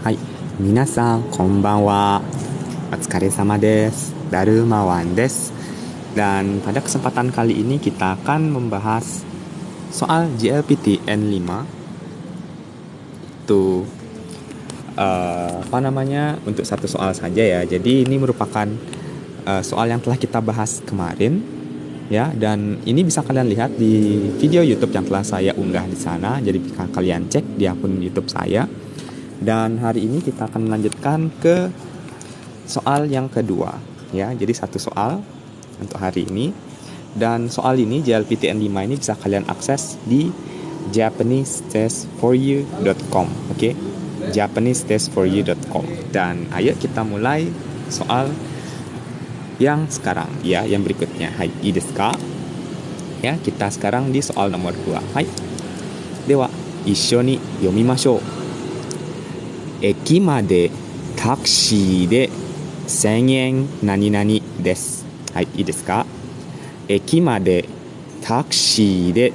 Hai, minasan konbanwa. Otsukaresama desu. Darumawan desu. Dan pada kesempatan kali ini kita akan membahas soal JLPT N5. Itu untuk satu soal saja ya. Jadi ini merupakan soal yang telah kita bahas kemarin ya, dan ini bisa kalian lihat di video YouTube yang telah saya unggah di sana. Jadi bisa kalian cek di akun YouTube saya. Dan hari ini kita akan melanjutkan ke soal yang kedua ya. Jadi satu soal untuk hari ini, dan soal ini JLPT N5 ini bisa kalian akses di japanesetestforyou.com. Oke, japanesetestforyou.com. Dan ayo kita mulai soal yang sekarang ya, yang berikutnya. Hai, ii desu ka? Ya, kita sekarang di soal nomor 2. Hai. Dewa, issho ni yomimashou. Eki made taksi de 1000 yen nani nani desu. Hai, ii desu ka? Eki made taksi de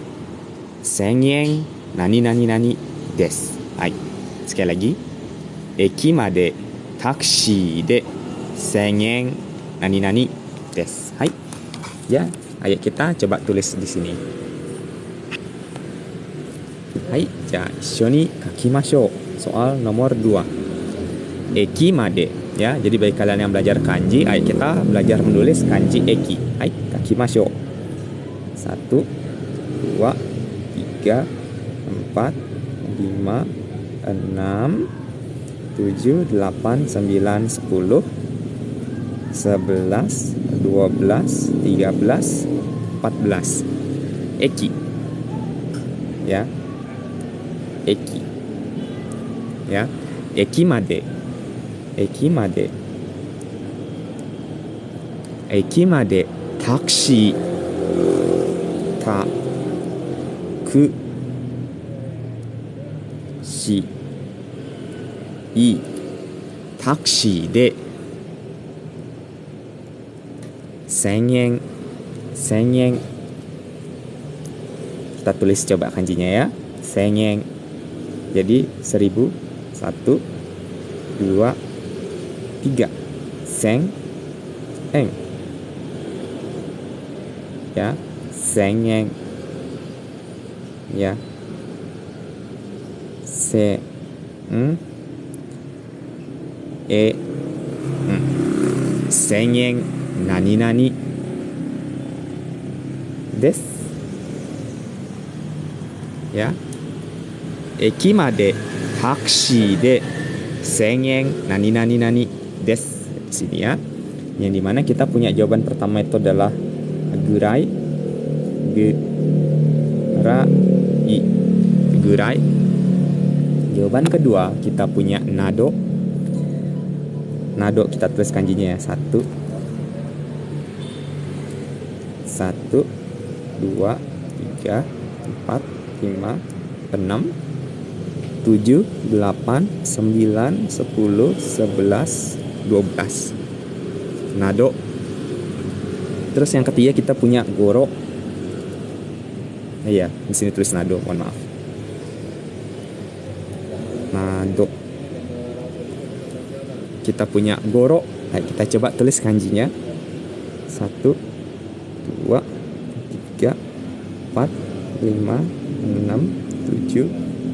1000 yen nani nani nani desu. Hai. Sekali lagi. Eki made taksi de 1000 yen nani nani desu. Hai. Ya, ayo kita coba tulis di sini. Hai, ja issho ni kakimashou. Soal nomor 2. Eki made ya. Jadi bagi kalian yang belajar kanji, ayo kita belajar menulis kanji eki. Hai, kakimashou. 1 2 3 4 5 6 7 8 9 10 11 12 13 14. Eki ya. Eki ya. Eki made. Eki made. Eki made taksi. Ta ku shi i taksi de 1000 yen. 1000 yen. Kita tulis coba kanjinya ya. 1000 yen. Jadi 1000. 1 2 3. 1000 yen. Ya, 1000 yen. Ya. 1000 yen nani nani desu. Ya. Eki made taksi de 1000 yen nani nani nani desu. Di sini ya. Yang dimana kita punya jawaban pertama itu adalah gurai. Gurai. Jawaban kedua kita punya nado. Nado kita tulis kanjinya ya. 1 2 3 4 5 6 7 8 9 10 11 12. Nado. Terus yang ketiga kita punya goro. Iya, di sini tulis nado, mohon maaf. Nado. Kita punya goro. Nah, kita coba tulis kanjinya. 1 2 3 4 5 6 7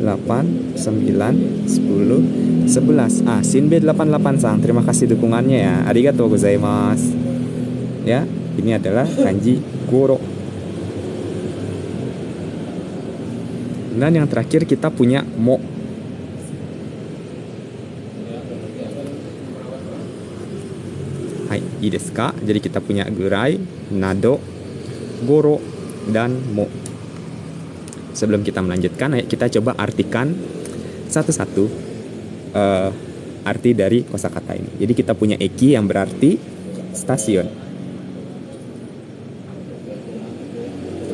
8 9 10 11. Shinbe 88 sang, terima kasih dukungannya ya. Arigatou gozaimasu. Ya, ini adalah kanji goro. Dan yang terakhir kita punya mo. Hai, ii desu ka? Jadi kita punya gurai, nado, goro, dan mo. Sebelum kita melanjutkan, ayo kita coba artikan satu-satu arti dari kosakata ini. Jadi kita punya eki yang berarti stasiun.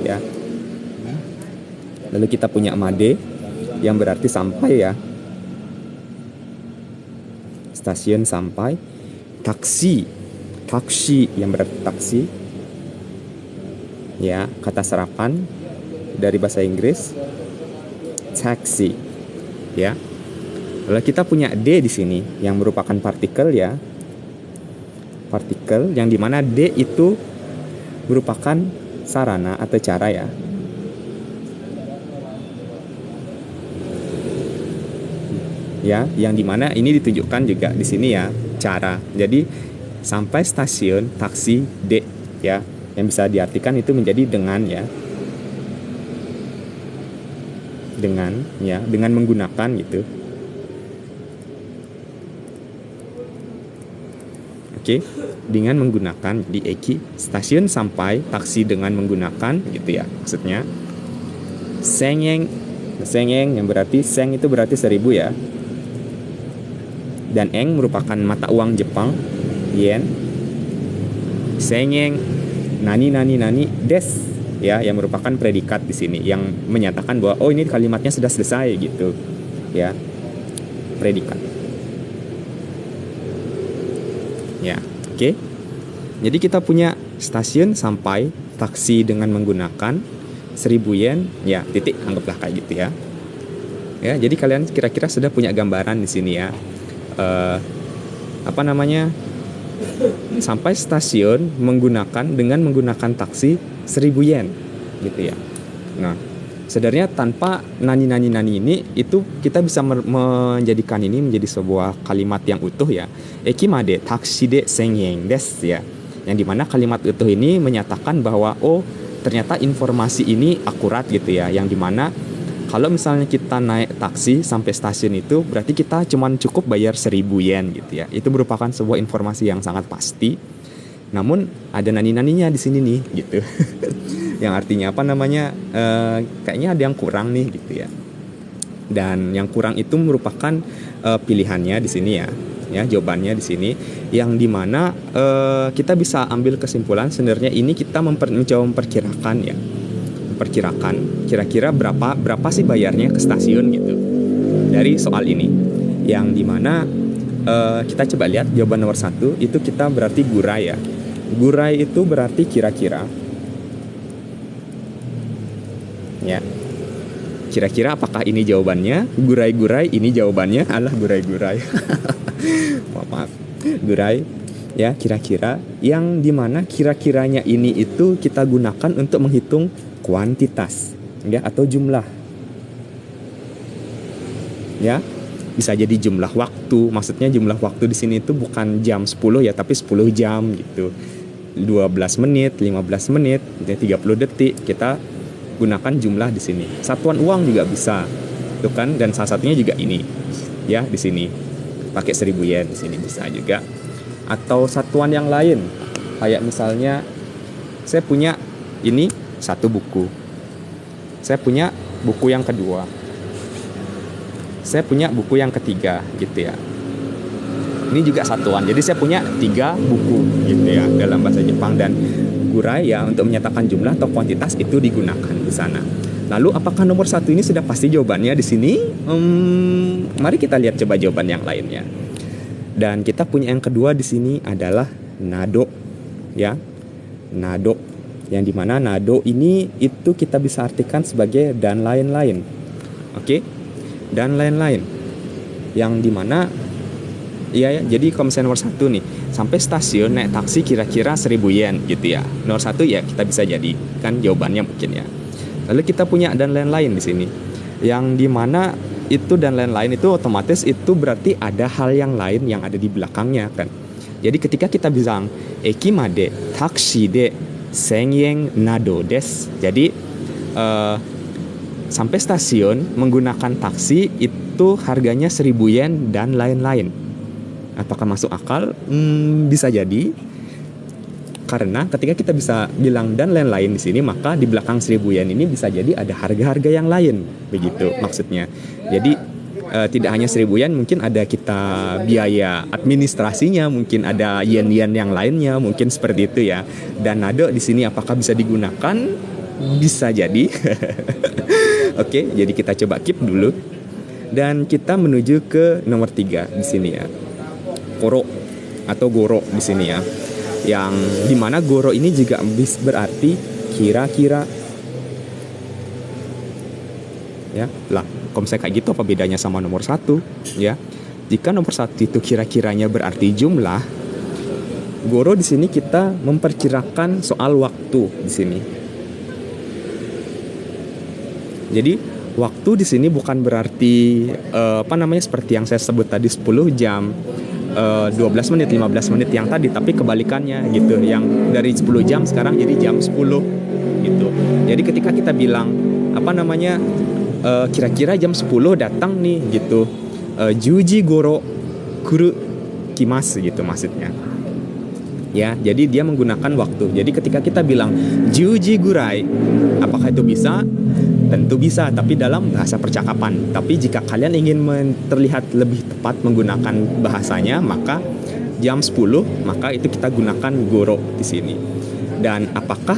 Ya. Lalu kita punya made yang berarti sampai ya. Stasiun sampai. Taksi. Taksi yang berarti taksi. Ya, kata serapan dari bahasa Inggris taxi. Ya. Lalu kita punya D di sini yang merupakan partikel ya. Partikel yang dimana D itu merupakan sarana atau cara ya. Ya, yang dimana ini ditunjukkan juga di sini ya, cara. Jadi sampai stasiun taksi D ya, yang bisa diartikan itu menjadi dengan ya. Dengan menggunakan gitu. Oke, dengan menggunakan di Eki stasiun sampai taksi dengan menggunakan gitu ya maksudnya. Sengeng yang berarti seng itu berarti 1000 ya. Dan eng merupakan mata uang Jepang, yen. Sengeng nani des ya, yang merupakan predikat di sini yang menyatakan bahwa oh ini kalimatnya sudah selesai gitu ya, predikat ya. Oke, jadi kita punya stasiun sampai taksi dengan menggunakan 1000 yen ya, titik, anggaplah kayak gitu ya. Ya, jadi kalian kira-kira sudah punya gambaran di sini ya, sampai stasiun dengan menggunakan taksi 1000 yen gitu ya. Nah, sebenarnya tanpa nani ini itu kita bisa menjadikan ini menjadi sebuah kalimat yang utuh ya. Ekimade taksi de 1000 yen desu ya. Yang dimana kalimat utuh ini menyatakan bahwa oh ternyata informasi ini akurat gitu ya. Yang dimana kalau misalnya kita naik taksi sampai stasiun itu berarti kita cuman cukup bayar 1000 yen gitu ya. Itu merupakan sebuah informasi yang sangat pasti. Namun ada nani-naninya di sini nih gitu. Yang artinya kayaknya ada yang kurang nih gitu ya. Dan yang kurang itu merupakan pilihannya di sini ya. Ya, jawabannya di sini yang dimana kita bisa ambil kesimpulan sebenarnya ini kita mencoba memperkirakan ya. Perkirakan kira-kira berapa sih bayarnya ke stasiun gitu dari soal ini, yang dimana kita coba lihat jawaban nomor 1 itu kita berarti gurai ya. Gurai itu berarti kira-kira ya, kira-kira apakah ini jawabannya? Gurai ini jawabannya. Alah, gurai maaf, gurai ya, kira-kira, yang dimana kira-kiranya ini itu kita gunakan untuk menghitung kuantitas ya, atau jumlah ya. Bisa jadi jumlah waktu, maksudnya jumlah waktu di sini itu bukan jam 10 ya, tapi 10 jam gitu, 12 menit, 15 menit, 30 detik. Kita gunakan jumlah di sini. Satuan uang juga bisa tuh kan, dan salah satunya juga ini ya, di sini pakai 1000 yen di sini bisa juga. Atau satuan yang lain kayak misalnya saya punya ini 1 buku, saya punya buku yang kedua, saya punya buku yang ketiga gitu ya. Ini juga satuan, jadi saya punya 3 buku gitu ya dalam bahasa Jepang. Dan gurai ya untuk menyatakan jumlah atau kuantitas itu digunakan di sana. Lalu apakah nomor 1 ini sudah pasti jawabannya di sini? Mari kita lihat coba jawaban yang lainnya. Dan kita punya yang kedua di sini adalah nado ya, nado, yang dimana nado ini itu kita bisa artikan sebagai dan lain-lain. Oke, dan lain-lain, yang dimana ya, jadi kalau misalnya nomor 1 nih, sampai stasiun naik taksi kira-kira 1000 yen gitu ya. Nomor 1 ya kita bisa jadikan jawabannya mungkin ya. Lalu kita punya dan lain-lain di sini, yang dimana itu dan lain-lain itu otomatis itu berarti ada hal yang lain yang ada di belakangnya kan. Jadi ketika kita bilang ekimade taksi de 1000 yen nado des, jadi sampai stasiun menggunakan taksi itu harganya 1000 yen dan lain-lain. Apakah masuk akal? Bisa jadi. Karena ketika kita bisa bilang dan lain-lain di sini, maka di belakang 1000 yen ini bisa jadi ada harga-harga yang lain, begitu maksudnya. Jadi tidak hanya 1000 yen, mungkin ada kita biaya administrasinya, mungkin ada yen-yen yang lainnya, mungkin seperti itu ya. Dan nado di sini apakah bisa digunakan? Bisa jadi. Oke, jadi kita coba keep dulu. Dan kita menuju ke nomor 3 di sini ya. Koro atau goro di sini ya. Yang dimana goro ini juga berarti kira-kira ya lah. Kalau misalnya kayak gitu apa bedanya sama nomor 1 ya? Jika nomor 1 itu kira-kiranya berarti jumlah, Goro di sini kita memperkirakan soal waktu di sini. Jadi waktu di sini bukan berarti seperti yang saya sebut tadi 10 jam, 12 menit, 15 menit yang tadi, tapi kebalikannya gitu. Yang dari 10 jam sekarang jadi jam 10 gitu. Jadi ketika kita bilang kira-kira jam 10 datang nih gitu. Juji Goro kuru kimasu gitu maksudnya. Ya, jadi dia menggunakan waktu. Jadi ketika kita bilang juji gurai, apakah itu bisa? Tentu bisa, tapi dalam bahasa percakapan. Tapi jika kalian ingin terlihat lebih tepat menggunakan bahasanya, maka jam 10, maka itu kita gunakan goro di sini. Dan apakah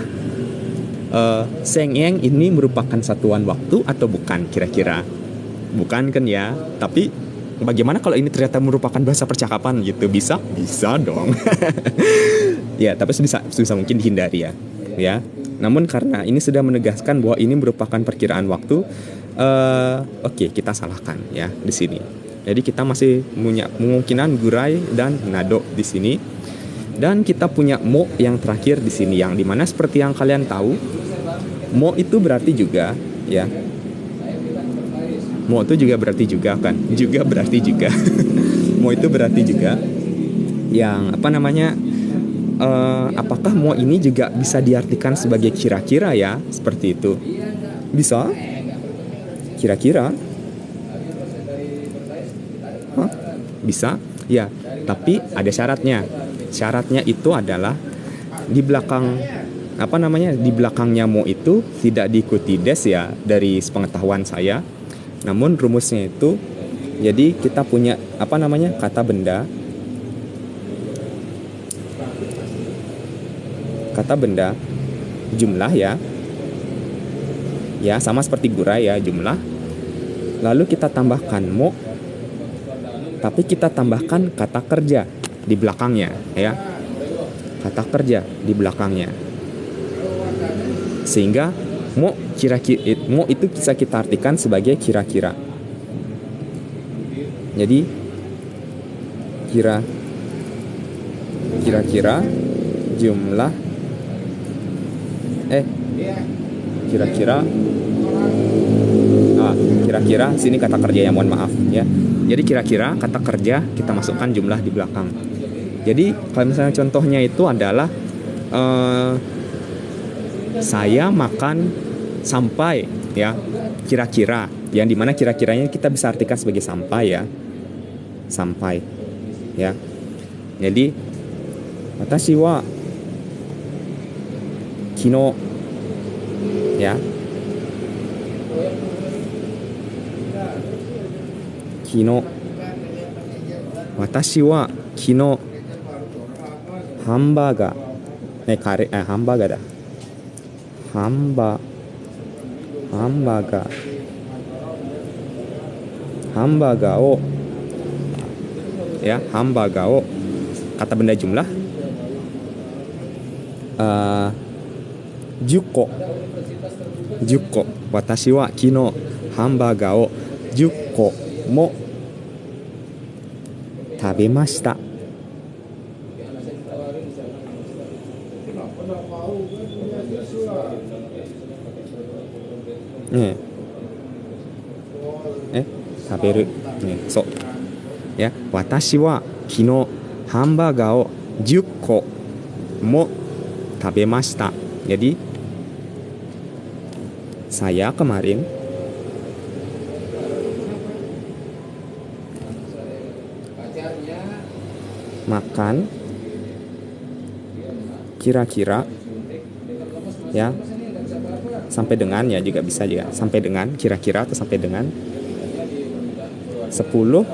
sengeng ini merupakan satuan waktu atau bukan kira-kira? Bukan kan ya? Tapi bagaimana kalau ini ternyata merupakan bahasa percakapan gitu? Bisa dong. Ya, tapi susah mungkin dihindari ya. Namun karena ini sudah menegaskan bahwa ini merupakan perkiraan waktu, oke, kita salahkan ya di sini. Jadi kita masih punya kemungkinan gurai dan nado di sini. Dan kita punya mo yang terakhir di sini, yang dimana seperti yang kalian tahu, mo itu berarti juga ya. Mo itu juga berarti juga kan? Juga berarti juga. Mo itu berarti juga yang apakah mo ini juga bisa diartikan sebagai kira-kira ya? Seperti itu. Bisa? Kira-kira? Bisa? Ya, tapi ada syaratnya. Syaratnya itu adalah di belakang di belakangnya mo itu tidak diikuti des ya, dari sepengetahuan saya. Namun rumusnya itu, jadi kita punya kata benda jumlah ya sama seperti gurai ya, jumlah, lalu kita tambahkan mo, tapi kita tambahkan kata kerja di belakangnya ya, kata kerja di belakangnya, sehingga mo itu bisa kita artikan sebagai kira-kira. Jadi kira-kira jumlah kira-kira sini kata kerja ya, mohon maaf ya. Jadi kira-kira kata kerja kita masukkan jumlah di belakang. Jadi kalau misalnya contohnya itu adalah saya makan sampai ya, kira-kira, yang dimana kira-kiranya kita bisa artikan sebagai sampai ya, sampai ya. Jadi watashi wa kino ya, kino, watashi wa kinoハンバーガーをya,ハンバーガーをkata benda jumlah 10個私は昨日ハンバーガーを10個も食べました。食べる、そうya, 私は昨日ハンバーガーを10個も食べました。 Jadi saya kemarin makan kira-kira ya, sampai dengan ya, juga bisa juga sampai dengan kira-kira atau sampai dengan 10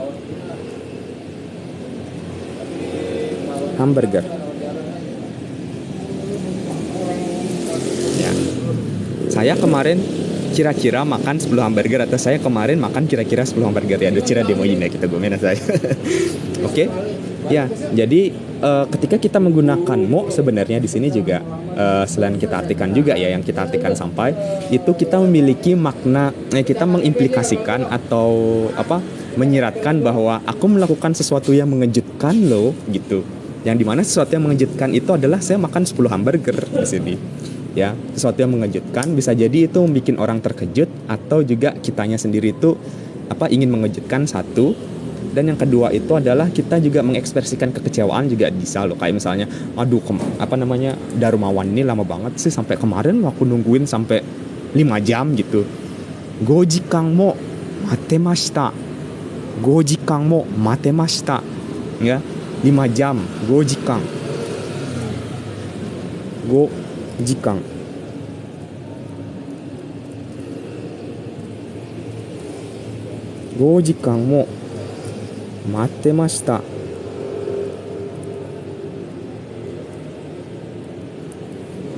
hamburger ya. Saya kemarin kira-kira makan 10 hamburger, atau saya kemarin makan kira-kira 10 hamburger ya, docira demo ini kita gomena saya. Oke. Ya, jadi ketika kita menggunakan mo sebenarnya di sini juga selain kita artikan juga ya, yang kita artikan sampai itu kita memiliki makna, kita mengimplikasikan atau apa, menyiratkan bahwa aku melakukan sesuatu yang mengejutkan loh gitu. Yang dimana sesuatu yang mengejutkan itu adalah saya makan 10 hamburger di sini. Ya, sesuatu yang mengejutkan bisa jadi itu membuat orang terkejut, atau juga kitanya sendiri itu apa, ingin mengejutkan satu. Dan yang kedua itu adalah kita juga mengekspresikan kekecewaan juga bisa loh. Kayak misalnya, aduh Darumawan ini lama banget sih, sampai kemarin aku nungguin sampai 5 jam gitu. Gojikang mo matemashita. Gojikang mo matemashita. Ya, 5 jam. Gojikang. Gojikang. Gojikang mo matemashita.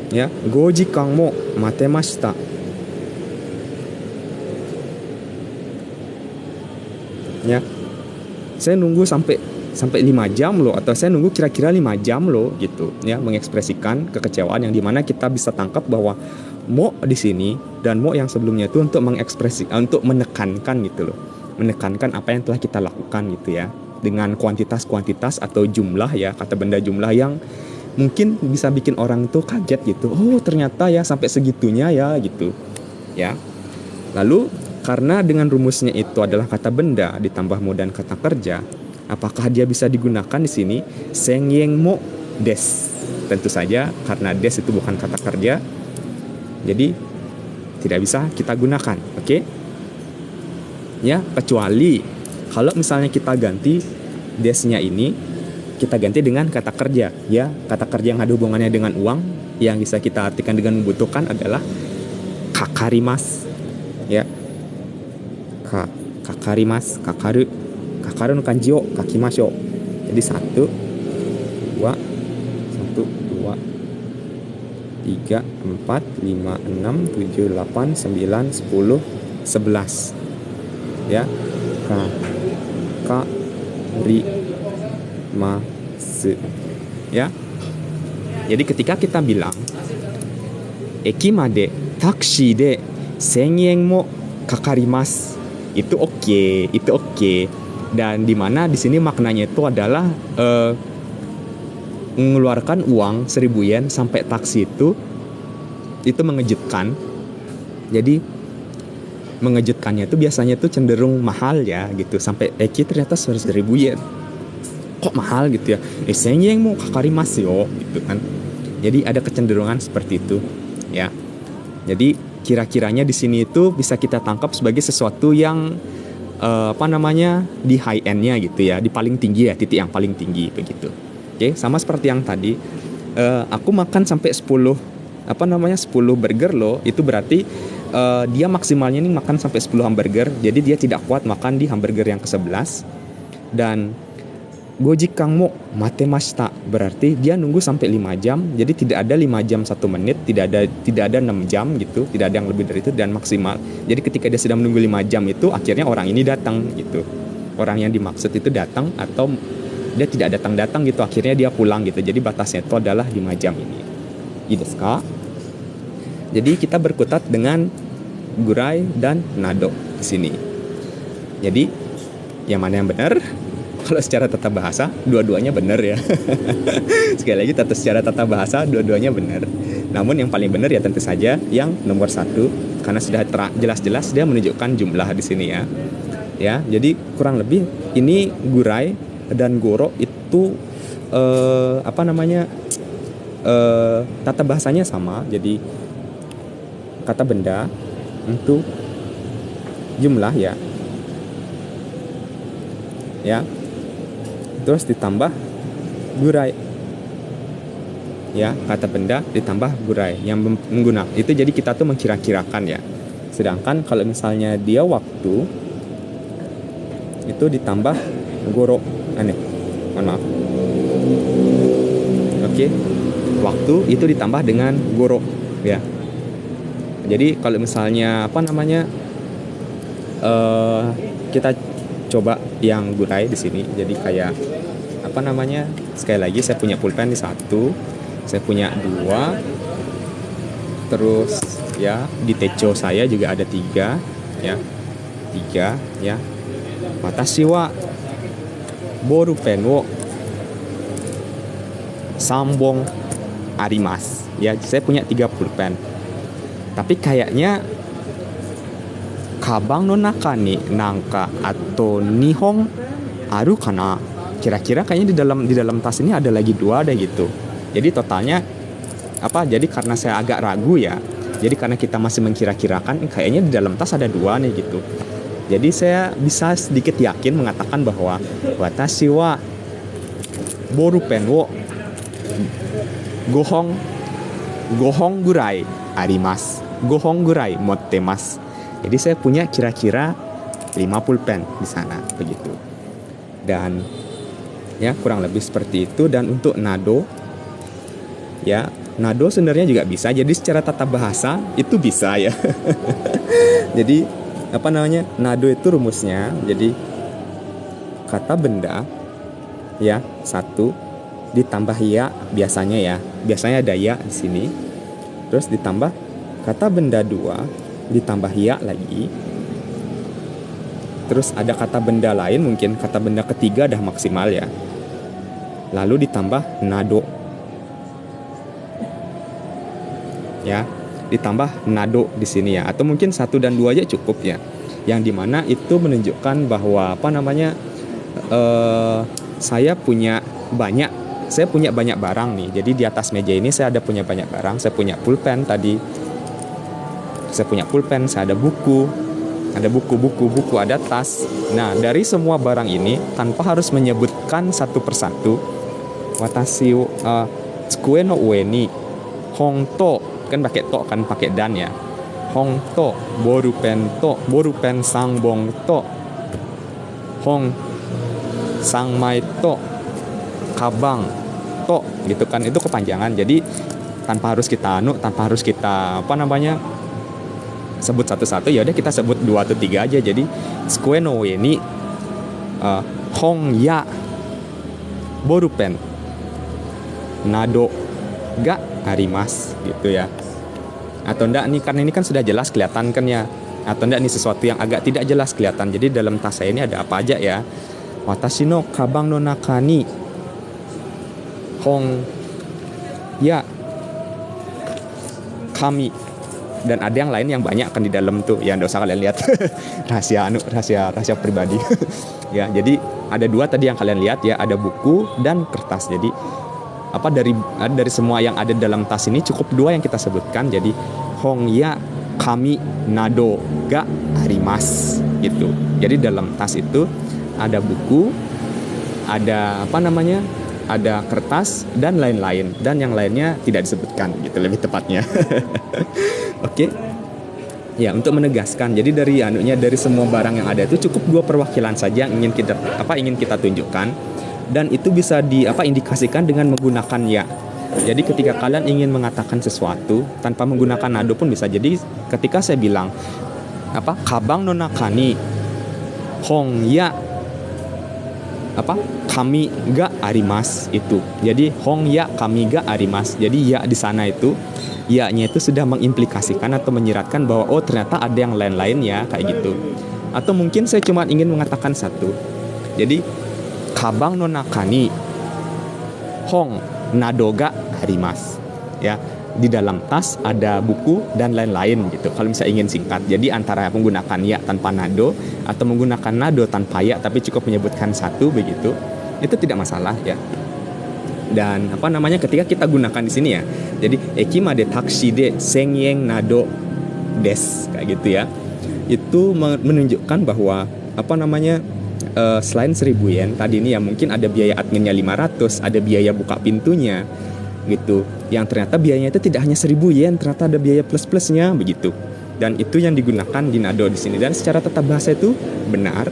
Ya, 5 時間 mo matemashita. Ya, saya nunggu sampai 5 jam loh, atau saya nunggu kira-kira 5 jam loh gitu ya, mengekspresikan kekecewaan yang dimana kita bisa tangkap bahwa mo di sini dan mo yang sebelumnya itu untuk untuk menekankan gitu loh, menekankan apa yang telah kita lakukan gitu ya, dengan kuantitas atau jumlah ya, kata benda jumlah yang mungkin bisa bikin orang tuh kaget gitu. Oh, ternyata ya sampai segitunya ya gitu. Ya. Lalu karena dengan rumusnya itu adalah kata benda ditambah mo dan kata kerja, apakah dia bisa digunakan di sini? Sengyeng mo des. Tentu saja karena des itu bukan kata kerja. Jadi tidak bisa kita gunakan, oke? Ya, kecuali kalau misalnya kita ganti desnya ini, kita ganti dengan kata kerja ya, kata kerja yang ada hubungannya dengan uang, yang bisa kita artikan dengan membutuhkan adalah kakarimas ya, kakarimas, kakaru no kanji o kakimashou. Jadi 1 2 3 4 5 6 7 8 9 10 11 ya, kakarimasu ya. Jadi ketika kita bilang eki made taksi de 1000 yen mo kakarimasu, itu oke. Dan di mana di sini maknanya itu adalah mengeluarkan uang 1000 yen sampai taksi itu mengejutkan. Jadi mengejutkannya itu biasanya itu cenderung mahal ya gitu, sampai eki ternyata 1000 yen, kok mahal gitu ya, 1000 yen mo kakarimasu yo gitu kan. Jadi ada kecenderungan seperti itu ya. Jadi kira-kiranya di sini itu bisa kita tangkap sebagai sesuatu yang di high end-nya gitu ya, di paling tinggi ya, titik yang paling tinggi begitu. Oke, sama seperti yang tadi, aku makan sampai 10 burger loh, itu berarti dia maksimalnya nih makan sampai 10 hamburger. Jadi dia tidak kuat makan di hamburger yang ke-11. Dan gojikang mo matemashita berarti dia nunggu sampai 5 jam. Jadi tidak ada 5 jam 1 menit, tidak ada 6 jam gitu, tidak ada yang lebih dari itu, dan maksimal. Jadi ketika dia sedang menunggu 5 jam itu, akhirnya orang ini datang gitu. Orang yang dimaksud itu datang, atau dia tidak datang gitu, akhirnya dia pulang gitu. Jadi batasnya itu adalah 5 jam ini. Desu ka? Jadi kita berkutat dengan gurai dan nado di sini. Jadi yang mana yang benar? Kalau secara tata bahasa, dua-duanya benar ya. Sekali lagi, secara tata bahasa, dua-duanya benar. Namun yang paling benar ya tentu saja yang nomor 1, karena sudah jelas-jelas dia menunjukkan jumlah di sini ya. Ya, jadi kurang lebih ini gurai dan goro itu tata bahasanya sama. Jadi kata benda untuk jumlah ya. Ya. Terus ditambah gurai ya, kata benda ditambah gurai yang menggunakan itu. Jadi kita tuh mengkira-kirakan ya. Sedangkan kalau misalnya dia waktu itu ditambah goro, mohon maaf, oke, waktu itu ditambah dengan goro ya. Jadi kalau misalnya kita coba yang gurai di sini, jadi kayak sekali lagi, saya punya pulpen di 1, saya punya 2, Terus ya di techo saya juga ada 3 ya. 3 ya. Watashi wa bolpen wo 3 bon arimasu. Ya, saya punya 3 pulpen. Tapi kayaknya kabang no naka ni nangka atau nihong aru kana. Kira-kira kayaknya di dalam tas ini ada lagi 2 deh gitu. Jadi totalnya apa? Jadi karena saya agak ragu ya. Jadi karena kita masih mengkira-kirakan kayaknya di dalam tas ada 2 nih gitu. Jadi saya bisa sedikit yakin mengatakan bahwa watashi wa bolpen wo gohong gurai arimasu. Gohong gurai mottemasu. Jadi saya punya kira-kira 5 pulpen di sana begitu. Dan ya kurang lebih seperti itu. Dan untuk nado ya, nado sebenarnya juga bisa. Jadi secara tata bahasa itu bisa ya. Jadi apa namanya, nado itu rumusnya, jadi kata benda ya 1 ditambah ya, biasanya ada ya di sini, terus ditambah kata benda 2 ditambah ya lagi, terus ada kata benda lain, mungkin kata benda ketiga dah maksimal ya, lalu ditambah nado ya, ditambah nado di sini ya, atau mungkin 1 dan 2 aja cukup ya, yang dimana itu menunjukkan bahwa apa namanya, saya punya banyak barang nih. Jadi di atas meja ini saya ada punya banyak barang. Saya punya pulpen tadi, saya ada buku, ada tas. Nah, dari semua barang ini tanpa harus menyebutkan satu persatu, watashi tsukue no ue ni hongto, kan pakai to, kan pakai dan ya, hongto bolpen sangbong to hong sangmai to kabang to gitu kan, itu kepanjangan. Jadi tanpa harus kita apa namanya sebut satu-satu, ya udah kita sebut 2 atau 3 aja. Jadi tsukue no ue ni hong ya bolpen nado ga arimasu gitu ya. Atau enggak nih, karena ini kan sudah jelas kelihatan kan ya, atau enggak nih sesuatu yang agak tidak jelas kelihatan. Jadi dalam tas saya ini ada apa aja ya, watashi no kabang no naka ni hong ya kami, dan ada yang lain yang banyak kan di dalam tuh ya, nggak usah kalian lihat. rahasia pribadi. Ya, jadi ada 2 tadi yang kalian lihat ya, ada buku dan kertas. Jadi apa, dari semua yang ada dalam tas ini cukup 2 yang kita sebutkan. Jadi hong ya kami nado ga arimasu gitu. Jadi dalam tas itu ada buku, ada apa namanya, ada kertas dan lain-lain, dan yang lainnya tidak disebutkan gitu lebih tepatnya. Oke. Ya, untuk menegaskan, jadi dari semua barang yang ada itu cukup 2 perwakilan saja yang ingin kita tunjukkan, dan itu bisa indikasikan dengan menggunakan ya. Jadi ketika kalian ingin mengatakan sesuatu tanpa menggunakan nado pun bisa. Jadi ketika saya bilang kabang no naka ni hong ya kami ga arimasu itu. Jadi hong ya kami ga arimasu. Jadi ya di sana itu, ya-nya itu sudah mengimplikasikan atau menyiratkan bahwa oh ternyata ada yang lain-lain ya, kayak gitu. Atau mungkin saya cuma ingin mengatakan satu. Jadi kabang no naka ni hong nado ga arimasu. Ya, di dalam tas ada buku dan lain-lain gitu. Kalau misalnya ingin singkat. Jadi antara menggunakan ya tanpa nado atau menggunakan nado tanpa ya tapi cukup menyebutkan satu begitu, itu tidak masalah ya. Dan apa namanya, ketika kita gunakan di sini ya. Jadi eki made taksi de 1000 yen nado des, kayak gitu ya. Itu menunjukkan bahwa apa namanya, selain 1000 yen tadi ini ya, mungkin ada biaya adminnya 500, ada biaya buka pintunya gitu. Yang ternyata biayanya itu tidak hanya 1000 yen, ternyata ada biaya plus-plusnya begitu. Dan itu yang digunakan di nado di sini. Dan secara tata bahasa itu benar,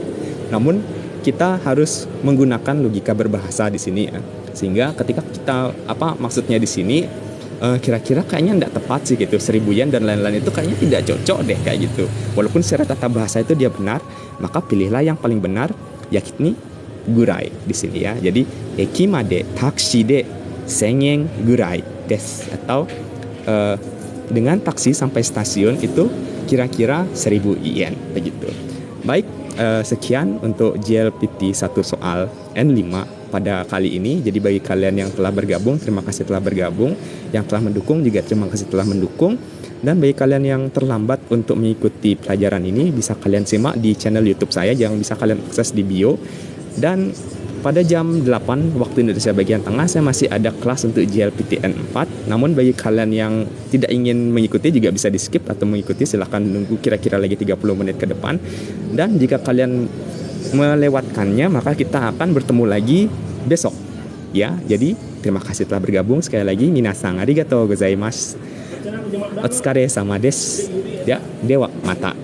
namun kita harus menggunakan logika berbahasa di sini ya. Sehingga ketika kita maksudnya di sini kira-kira kayaknya tidak tepat sih gitu, 1000 yen dan lain-lain itu kayaknya tidak cocok deh kayak gitu. Walaupun secara tata bahasa itu dia benar, maka pilihlah yang paling benar, yakni gurai di sini ya. Jadi eki made taksi de 1000 yen gurai des, atau dengan taksi sampai stasiun itu kira-kira 1.000 yen begitu. Baik, sekian untuk JLPT 1 soal N5 pada kali ini. Jadi bagi kalian yang telah bergabung, terima kasih telah bergabung. Yang telah mendukung juga terima kasih telah mendukung. Dan bagi kalian yang terlambat untuk mengikuti pelajaran ini, bisa kalian simak di channel YouTube saya yang bisa kalian akses di bio. Dan pada jam 8 waktu Indonesia bagian tengah saya masih ada kelas untuk JLPT N4. Namun bagi kalian yang tidak ingin mengikuti juga bisa di skip atau mengikuti, silahkan nunggu kira-kira lagi 30 menit ke depan. Dan jika kalian melewatkannya maka kita akan bertemu lagi besok. Ya, jadi terima kasih telah bergabung sekali lagi. Minasan arigatou gozaimasu. Otsukare sama desu. Ya, dewa mata.